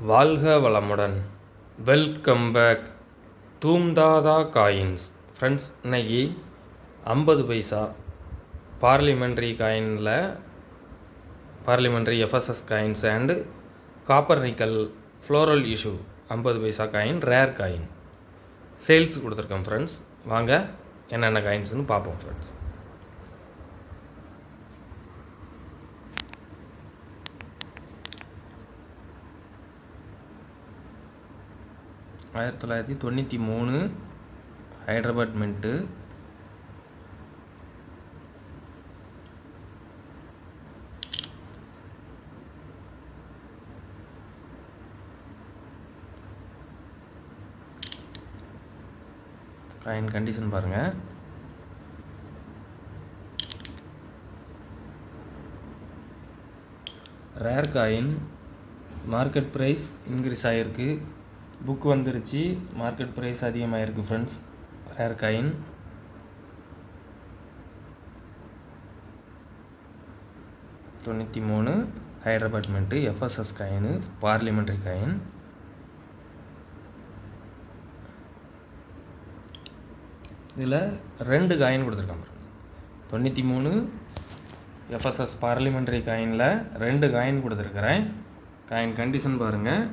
வாழ்க வளமுடன். Welcome back. தூம்தாதா காயின்ஸ். ஃப்ரெண்ட்ஸ், இன்னைக்கு 50 பைசா பார்லிமெண்ட்ரி காயினில் parliamentary FSS coins and copper nickel floral issue 50 paisa coin, rare coin sales கொடுத்துருக்கோம். ஃப்ரெண்ட்ஸ், வாங்க என்னென்ன காயின்ஸ்னு பார்ப்போம். ஃப்ரெண்ட்ஸ், ஆயிரத்தி 1993 ஹைதராபாத் மின்ட்டு. காயின் கண்டிஷன் பாருங்கள். Rare coin, market price increase ஆகிருக்கு. புக் வந்துருச்சு, மார்க்கெட் ப்ரைஸ் அதிகமாகிருக்கு. Friends, rare coin $93 Hyderabad mint FSS coin, parliamentary coin. இதில் 2 காயின் கொடுத்துருக்காங்க. 93 எஃப்எஸ்எஸ் பார்லிமெண்ட்ரி காயினில் 2 காயின் கொடுத்துருக்குறேன். காயின் கண்டிஷன் பாருங்கள்.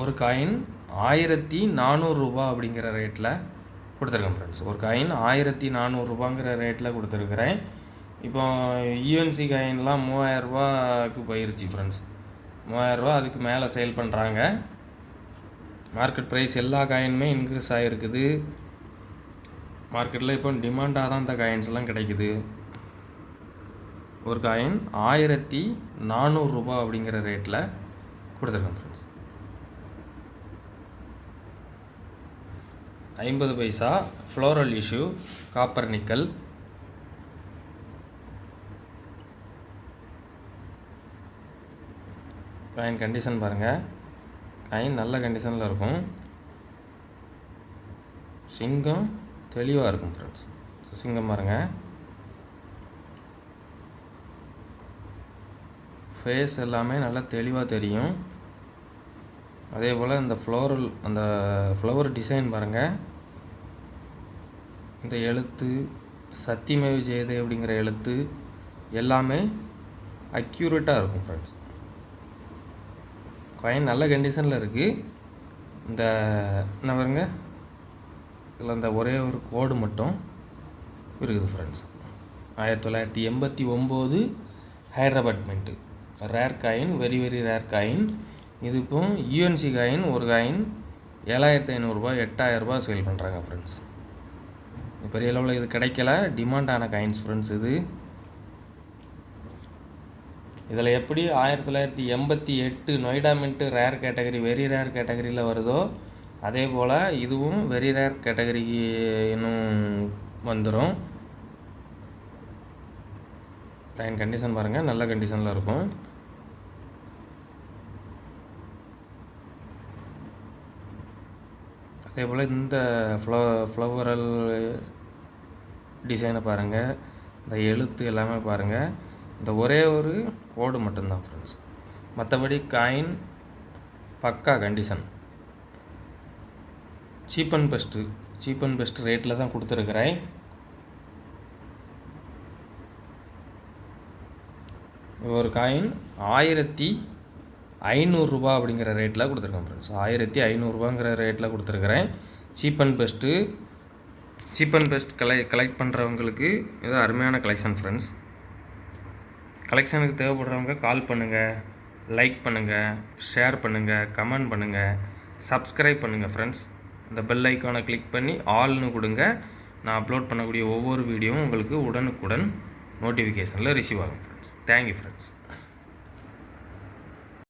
ஒரு காயின் 1400 ரூபா அப்படிங்கிற ரேட்டில் கொடுத்துருக்கேன். ஃப்ரெண்ட்ஸ், ஒரு காயின் 1400 ரூபாங்கிற ரேட்டில் கொடுத்துருக்குறேன். இப்போ யூஎன்சி காயின்லாம் 3000 ரூபாய்க்கு போயிருச்சு. ஃப்ரெண்ட்ஸ், 3000 ரூபா அதுக்கு மேலே சேல் பண்ணுறாங்க. மார்க்கெட் ப்ரைஸ் எல்லா காயினுமே இன்க்ரீஸ் ஆகிருக்குது. மார்க்கெட்டில் இப்போ டிமாண்டாக தான் இந்த காயின்ஸ்லாம் கிடைக்குது. ஒரு காயின் 1400 ரூபா அப்படிங்கிற ரேட்டில் கொடுத்துருக்கேன். Friends, 50 paisa floral issue copper nickel. Coin condition பாருங்கள். காயின் நல்ல கண்டிஷனில் இருக்கும். சிங்கம் தெளிவாக இருக்கும். ஃப்ரெண்ட்ஸ், சிங்கம் பாருங்கள். ஃபேஸ் எல்லாமே நல்லா தெளிவாக தெரியும். அதே போல் இந்த அந்த ஃப்ளவர் டிசைன் பாருங்கள். இந்த எழுத்து சத்தியமேவ ஜெயதே அப்படிங்கிற எழுத்து எல்லாமே அக்யூரேட்டாக இருக்கும். ஃப்ரெண்ட்ஸ், காயின் நல்ல கண்டிஷனில் இருக்குது. இந்த என்ன பாருங்க, இதில் இந்த ஒரே ஒரு கோடு மட்டும் இருக்குது. Friends, 1989 Hyderabad mint rare coin, very rare coin. இது இப்போ யூஎன்சி காயின், ஒரு காயின் 7500 ரூபா 8000 ரூபா சேல் பண்ணுறாங்க. ஃப்ரெண்ட்ஸ், பெரிய அளவில் இது கிடைக்கல, டிமாண்டான காயின்ஸ். ஃப்ரெண்ட்ஸ், இதில் எப்படி 1988 Noida mint rare category, very rare கேட்டகரியில் வருதோ அதே போல் இதுவும் வெரி ரேர் கேட்டகரிக்கு இன்னும் வந்துடும். காயின் கண்டிஷன் பாருங்கள், நல்ல கண்டிஷனில் இருக்கும். அதே போல் இந்த ஃப்ளவரல் டிசைனை பாருங்கள். இந்த எழுத்து எல்லாமே பாருங்கள். இந்த ஒரே ஒரு கோடு மட்டும்தான். ஃப்ரெண்ட்ஸ், மற்றபடி காயின் பக்கா கண்டிஷன். சீப் அண்ட் பெஸ்ட் ரேட்டில் தான் கொடுத்துருக்குறேன். ஒரு காயின் 1500 ரூபா அப்படிங்கிற ரேட்டில் கொடுத்துருக்கேன். ஃப்ரெண்ட்ஸ், 1500 ரூபாங்கிற ரேட்டில் கொடுத்துருக்குறேன். சீப் அண்ட் பெஸ்ட் கலெக்ட் பண்ணுறவங்களுக்கு இது அருமையான கலெக்ஷன். ஃப்ரெண்ட்ஸ், கலெக்ஷனுக்கு தேவைப்படுறவங்க கால் பண்ணுங்கள், லைக் பண்ணுங்கள், ஷேர் பண்ணுங்கள், கமெண்ட் பண்ணுங்கள், சப்ஸ்கிரைப் பண்ணுங்கள். ஃப்ரெண்ட்ஸ், இந்த பெல் ஐக்கானை கிளிக் பண்ணி ஆல்னு கொடுங்க. நான் அப்லோட் பண்ணக்கூடிய ஒவ்வொரு வீடியோவும் உங்களுக்கு உடனுக்குடன் நோட்டிஃபிகேஷனில் ரிசீவ் ஆகும். Friends, thank you. ஃப்ரெண்ட்ஸ்.